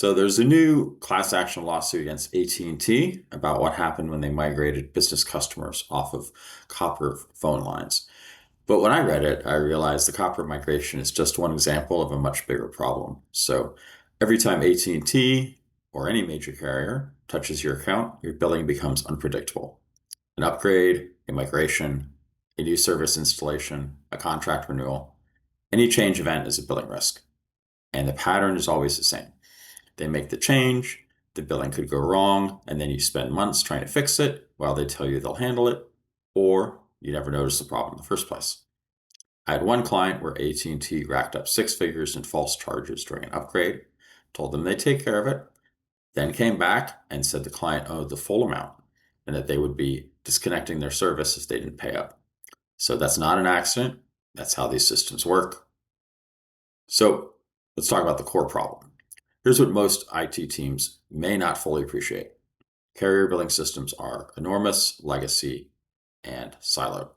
So there's a new class action lawsuit against AT&T about what happened when they migrated business customers off of copper phone lines. But when I read it, I realized the copper migration is just one example of a much bigger problem. So every time AT&T or any major carrier touches your account, your billing becomes unpredictable. An upgrade, a migration, a new service installation, a contract renewal, any change event is a billing risk. And the pattern is always the same. They make the change, the billing could go wrong, and then you spend months trying to fix it while they tell you they'll handle it, or you never notice the problem in the first place. I had one client where AT&T racked up six figures in false charges during an upgrade, told them they'd take care of it, then came back and said the client owed the full amount and that they would be disconnecting their service if they didn't pay up. So that's not an accident. That's how these systems work. So let's talk about the core problem. Here's what most IT teams may not fully appreciate. Carrier billing systems are enormous, legacy, and siloed.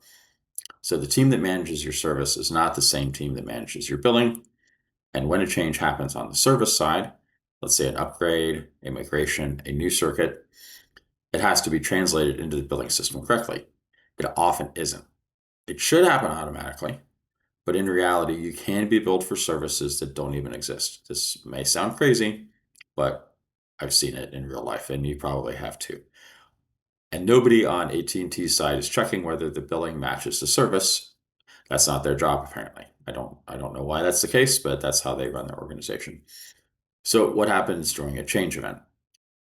So the team that manages your service is not the same team that manages your billing. And when a change happens on the service side, let's say an upgrade, a migration, a new circuit, it has to be translated into the billing system correctly. It often isn't. It should happen automatically, but in reality, you can be billed for services that don't even exist. This may sound crazy, but I've seen it in real life, and you probably have too. And nobody on AT&T's side is checking whether the billing matches the service. That's not their job, apparently. I don't know why that's the case, but that's how they run their organization. So what happens during a change event?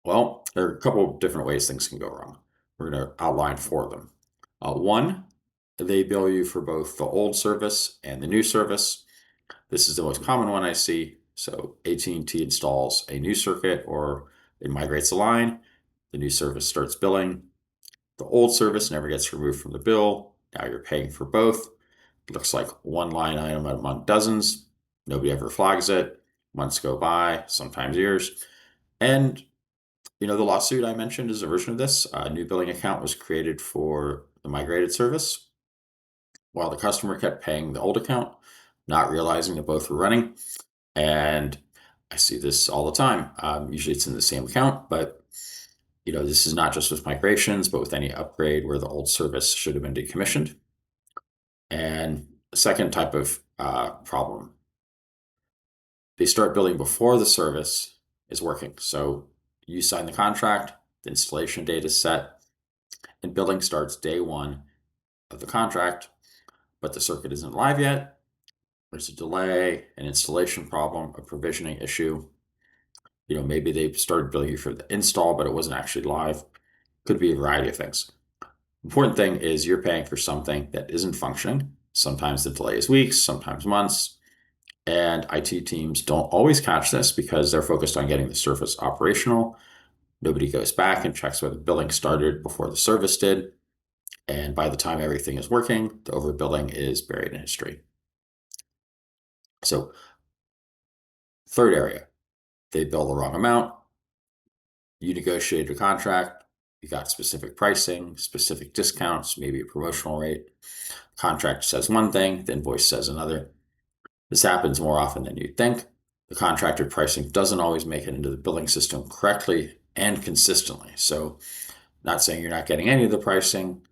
Well, there are a couple of different ways things can go wrong. We're going to outline four of them. One, they bill you for both the old service and the new service. This is the most common one I see. So AT&T installs a new circuit or it migrates a line. The new service starts billing. The old service never gets removed from the bill. Now you're paying for both. It looks like one line item among dozens. Nobody ever flags it. Months go by, sometimes years. And the lawsuit I mentioned is a version of this. A new billing account was created for the migrated service while the customer kept paying the old account, not realizing that both were running. And I see this all the time. Usually it's in the same account, but this is not just with migrations, but with any upgrade where the old service should have been decommissioned. And the second type of problem, they start billing before the service is working. So you sign the contract, the installation date is set, and billing starts day one of the contract, but the circuit isn't live yet. There's a delay, an installation problem, a provisioning issue. Maybe they started billing you for the install, but it wasn't actually live. Could be a variety of things. Important thing is you're paying for something that isn't functioning. Sometimes the delay is weeks, sometimes months. And IT teams don't always catch this because they're focused on getting the service operational. Nobody goes back and checks whether billing started before the service did. And by the time everything is working, the overbilling is buried in history. So, third area, they bill the wrong amount. You negotiated a contract. You got specific pricing, specific discounts, maybe a promotional rate. Contract says one thing, the invoice says another. This happens more often than you'd think. The contracted pricing doesn't always make it into the billing system correctly and consistently. So, not saying you're not getting any of the pricing.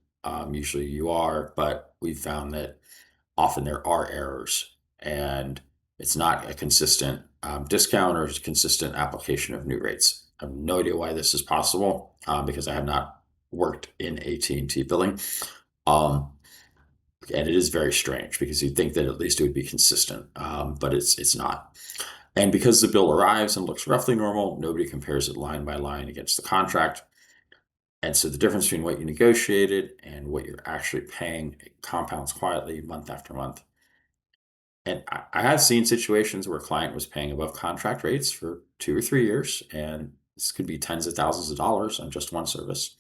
Usually you are, but we've found that often there are errors and it's not a consistent discount or consistent application of new rates. I have no idea why this is possible because I have not worked in AT&T billing. And it is very strange because you'd think that at least it would be consistent, but it's not. And because the bill arrives and looks roughly normal, nobody compares it line by line against the contract. And so the difference between what you negotiated and what you're actually paying compounds quietly month after month. And I have seen situations where a client was paying above contract rates for 2 or 3 years, and this could be tens of thousands of dollars on just one service.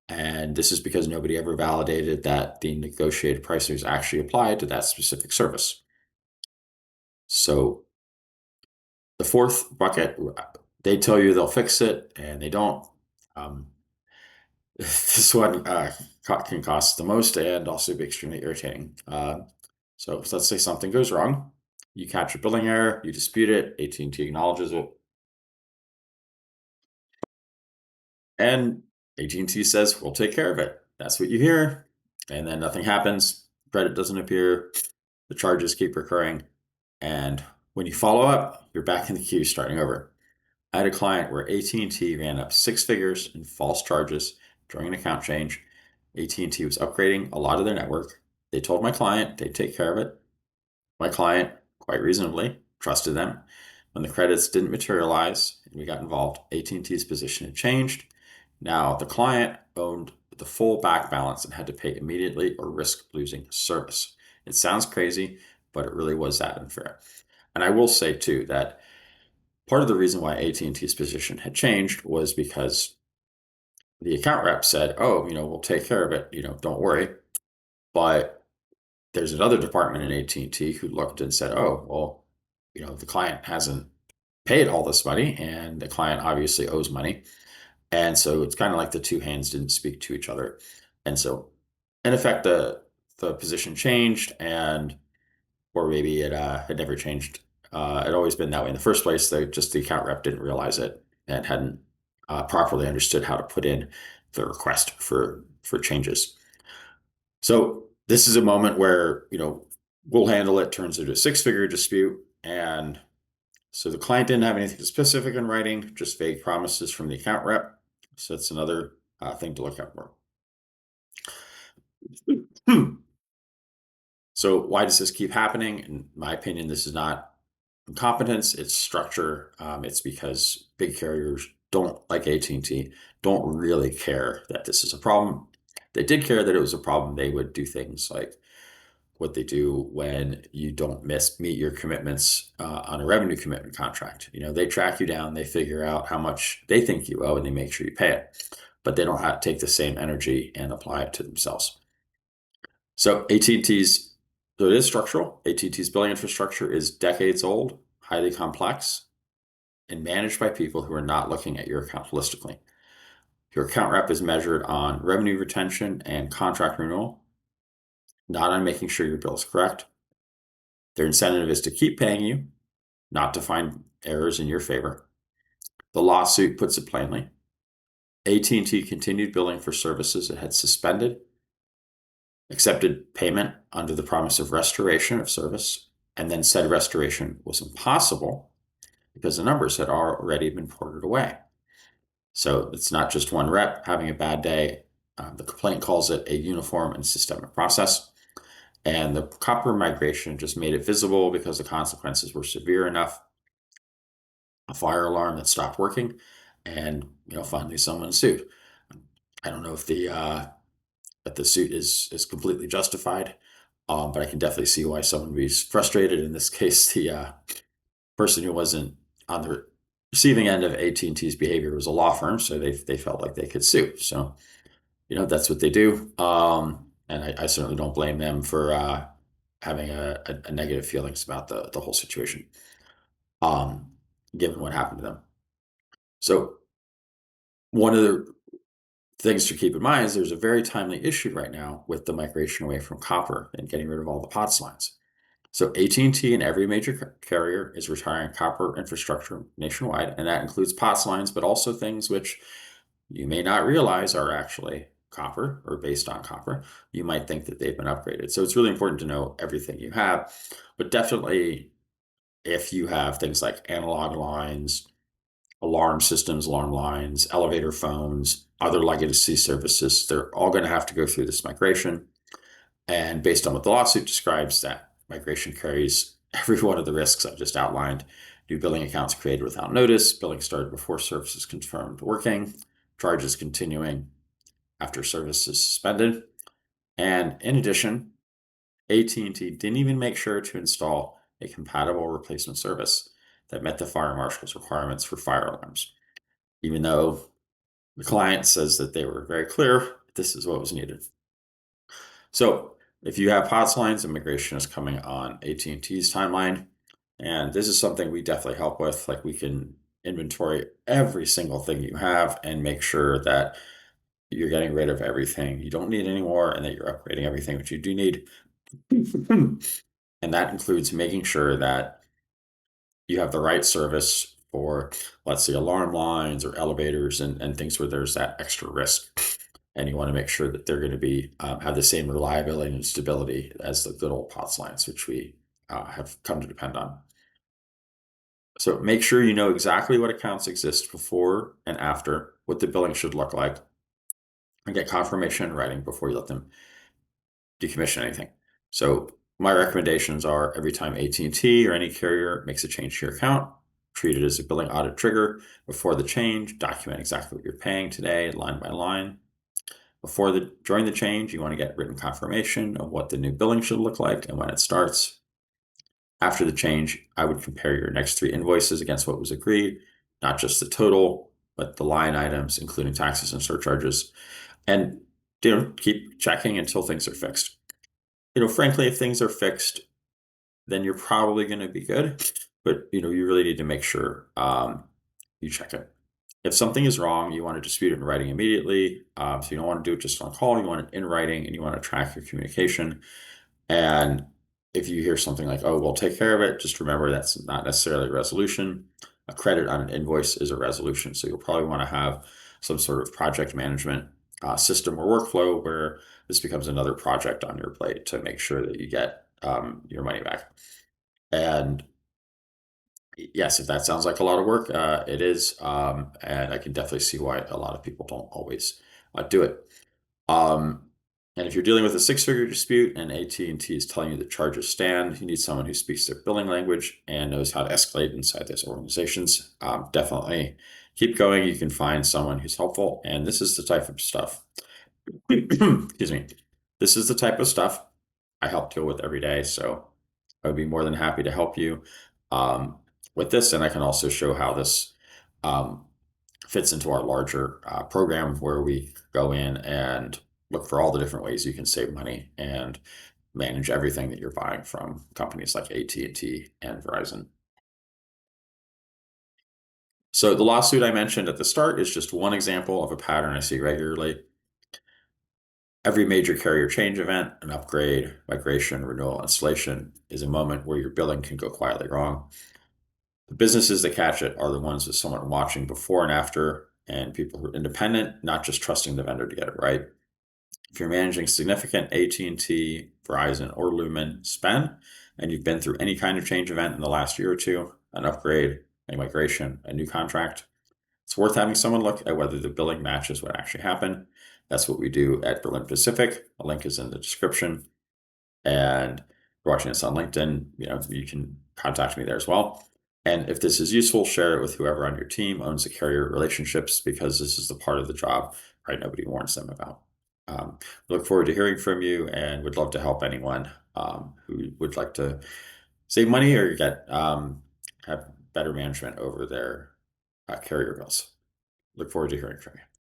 And this is because nobody ever validated that the negotiated pricing was actually applied to that specific service. So the fourth bucket, they tell you they'll fix it and they don't. Um, this one can cost the most and also be extremely irritating. So let's say something goes wrong. You catch a billing error, you dispute it, AT&T acknowledges it. And AT&T says, we'll take care of it. That's what you hear. And then nothing happens. Credit doesn't appear. The charges keep recurring. And when you follow up, you're back in the queue starting over. I had a client where AT&T ran up six figures in false charges during an account change. AT&T was upgrading a lot of their network. They told my client they'd take care of it. My client, quite reasonably, trusted them. When the credits didn't materialize and we got involved, AT&T's position had changed. Now the client owned the full back balance and had to pay immediately or risk losing service. It sounds crazy, but it really was that unfair. And I will say too that part of the reason why AT&T's position had changed was because the account rep said, "Oh, we'll take care of it. Don't worry." But there's another department in AT&T who looked and said, "Oh, well, the client hasn't paid all this money, and the client obviously owes money." And so it's kind of like the two hands didn't speak to each other. And so, in effect, the position changed, and or maybe it had never changed. It had always been that way in the first place. The account rep didn't realize it and hadn't properly understood how to put in the request for changes. So this is a moment where we'll handle it. Turns into a six-figure dispute, and so the client didn't have anything specific in writing, just vague promises from the account rep. So that's another thing to look out for. So why does this keep happening? In my opinion, this is not incompetence, it's structure. It's because big carriers don't, like AT&T, don't really care that this is a problem. If they did care that it was a problem, they would do things like what they do when you don't meet your commitments on a revenue commitment contract. They track you down, they figure out how much they think you owe, and they make sure you pay it. But they don't have to take the same energy and apply it to themselves. So AT&T's, so it is structural. AT&T's billing infrastructure is decades old, highly complex, and managed by people who are not looking at your account holistically. Your account rep is measured on revenue retention and contract renewal, not on making sure your bill is correct. Their incentive is to keep paying you, not to find errors in your favor. The lawsuit puts it plainly. AT&T continued billing for services it had suspended, accepted payment under the promise of restoration of service, and then said restoration was impossible because the numbers had already been ported away. So it's not just one rep having a bad day. The complaint calls it a uniform and systemic process. And the copper migration just made it visible because the consequences were severe enough. A fire alarm that stopped working, and finally someone sued. I don't know if that the suit is completely justified, but I can definitely see why someone would be frustrated. In this case, the person who wasn't on the receiving end of AT&T's behavior was a law firm, so they felt like they could sue. So that's what they do, and I certainly don't blame them for having a negative feelings about the whole situation, given what happened to them. So one of the things to keep in mind is there's a very timely issue right now with the migration away from copper and getting rid of all the POTS lines. So AT&T and every major carrier is retiring copper infrastructure nationwide, and that includes POTS lines, but also things which you may not realize are actually copper or based on copper. You might think that they've been upgraded. So it's really important to know everything you have, but definitely if you have things like analog lines, alarm systems, alarm lines, elevator phones, other legacy services, they're all going to have to go through this migration. And based on what the lawsuit describes, that migration carries every one of the risks I've just outlined. New billing accounts created without notice, billing started before service is confirmed working, charges continuing after service is suspended. And in addition, AT&T didn't even make sure to install a compatible replacement service that met the fire marshal's requirements for fire alarms, even though the client says that they were very clear this is what was needed. So if you have POTS lines, immigration is coming on AT&T's timeline, and this is something we definitely help with. Like, we can inventory every single thing you have and make sure that you're getting rid of everything you don't need anymore and that you're upgrading everything that you do need. And that includes making sure that you have the right service for, let's say, alarm lines or elevators and things where there's that extra risk. And you want to make sure that they're going to be have the same reliability and stability as the good old POTS lines, which we have come to depend on. So make sure you know exactly what accounts exist before and after, what the billing should look like, and get confirmation in writing before you let them decommission anything. So my recommendations are every time AT&T or any carrier makes a change to your account, treat it as a billing audit trigger. Before the change, document exactly what you're paying today, line by line. During the change, you want to get written confirmation of what the new billing should look like and when it starts. After the change, I would compare your next 3 invoices against what was agreed, not just the total, but the line items, including taxes and surcharges. And keep checking until things are fixed. Frankly, if things are fixed, then you're probably going to be good. But you really need to make sure you check it. If something is wrong, you want to dispute it in writing immediately. So you don't want to do it just on call. You want it in writing, and you want to track your communication. And if you hear something like, "Oh, we'll take care of it," just remember that's not necessarily a resolution. A credit on an invoice is a resolution. So you'll probably want to have some sort of project management system or workflow where this becomes another project on your plate to make sure that you get your money back. And yes, if that sounds like a lot of work, it is. And I can definitely see why a lot of people don't always do it. Um, and if you're dealing with a six-figure dispute and AT&T is telling you the charges stand, you need someone who speaks their billing language and knows how to escalate inside those organizations. Definitely keep going. You can find someone who's helpful. And this is the type of stuff, excuse me, this is the type of stuff I help deal with every day. So I would be more than happy to help you um, with this. And I can also show how this um, fits into our larger program where we go in and look for all the different ways you can save money and manage everything that you're buying from companies like AT&T and Verizon. So the lawsuit I mentioned at the start is just one example of a pattern I see regularly. Every major carrier change event, an upgrade, migration, renewal, installation, is a moment where your billing can go quietly wrong. The businesses that catch it are the ones with someone watching before and after, and people who are independent, not just trusting the vendor to get it right. If you're managing significant AT&T, Verizon, or Lumen spend, and you've been through any kind of change event in the last year or two, an upgrade, a migration, a new contract, it's worth having someone look at whether the billing matches what actually happened. That's what we do at Berlin Pacific. A link is in the description. And if you're watching this on LinkedIn, you can contact me there as well. And if this is useful, share it with whoever on your team owns the carrier relationships, because this is the part of the job probably nobody warns them about. Look forward to hearing from you and would love to help anyone who would like to save money or have better management over their carrier bills. Look forward to hearing from you.